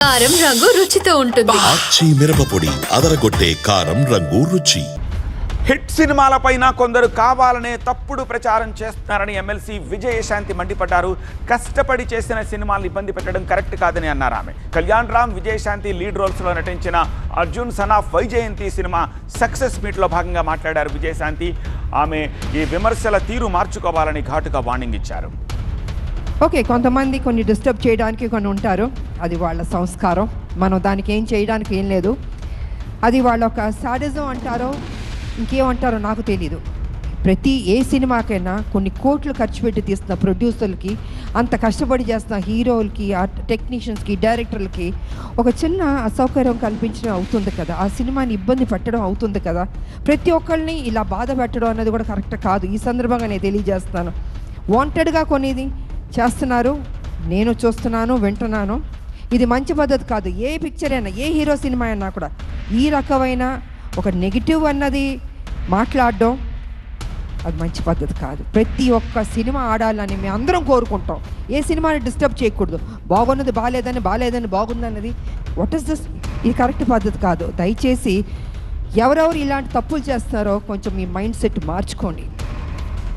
కారం రంగు రుచితో ఉంటుంది. ఆచి మిరపపొడి అదరగొట్టే కారం రంగు రుచి. హిట్ సినిమాలపైన కొందరు కావాలనే తప్పుడు ప్రచారం చేస్తున్నారని ఎమ్మెల్సీ విజయశాంతి మండిపడ్డారు. కష్టపడి చేసిన సినిమాలను ఇబ్బంది పెట్టడం కరెక్ట్ కాదని అన్నారు ఆమె. కళ్యాణ్ రామ్, విజయశాంతి లీడ్ రోల్స్లో నటించిన Arjun son of Vyjayanthi cinema success మీట్లో భాగంగా మాట్లాడారు విజయశాంతి. ఆమె ఈ విమర్శల తీరు మార్చుకోవాలని ఘాటుగా వార్నింగ్ ఇచ్చారు. ఓకే, కొంతమంది కొన్ని డిస్టర్బ్ చేయడానికి కొన్ని ఉంటారు, అది వాళ్ళ సంస్కారం, మనం దానికి ఏం చేయడానికి ఏం లేదు. అది వాళ్ళ ఒక సాడిజం అంటారో ఇంకేమంటారో నాకు తెలీదు. ప్రతి ఏ సినిమాకైనా కొన్ని కోట్లు ఖర్చు పెట్టి తీస్తున్న ప్రొడ్యూసర్లకి, అంత కష్టపడి చేస్తున్న హీరోలకి, టెక్నీషియన్స్కి, డైరెక్టర్లకి ఒక చిన్న అసౌకర్యం కల్పించడం అవుతుంది కదా, ఆ సినిమాని ఇబ్బంది పెట్టడం అవుతుంది కదా. ప్రతి ఒక్కరిని ఇలా బాధ పెట్టడం అన్నది కూడా కరెక్ట్ కాదు. ఈ సందర్భంగా నేను తెలియజేస్తాను, వాంటెడ్గా కొనేది చేస్తున్నారు, నేను చూస్తున్నాను, వింటున్నాను. ఇది మంచి పద్ధతి కాదు. ఏ పిక్చర్ అయినా, ఏ హీరో సినిమా అయినా కూడా ఈ రకమైన ఒక నెగిటివ్ అన్నది మాట్లాడడం అది మంచి పద్ధతి కాదు. ప్రతి ఒక్క సినిమా ఆడాలని మేము అందరం కోరుకుంటాం. ఏ సినిమాని డిస్టర్బ్ చేయకూడదు. బాగున్నది బాగాలేదని బాగుందన్నది వాట్ ఈస్ దిస్? ఇది కరెక్ట్ పద్ధతి కాదు. దయచేసి ఎవరెవరు ఇలాంటి తప్పులు చేస్తున్నారో కొంచెం మీ మైండ్ సెట్ మార్చుకోండి.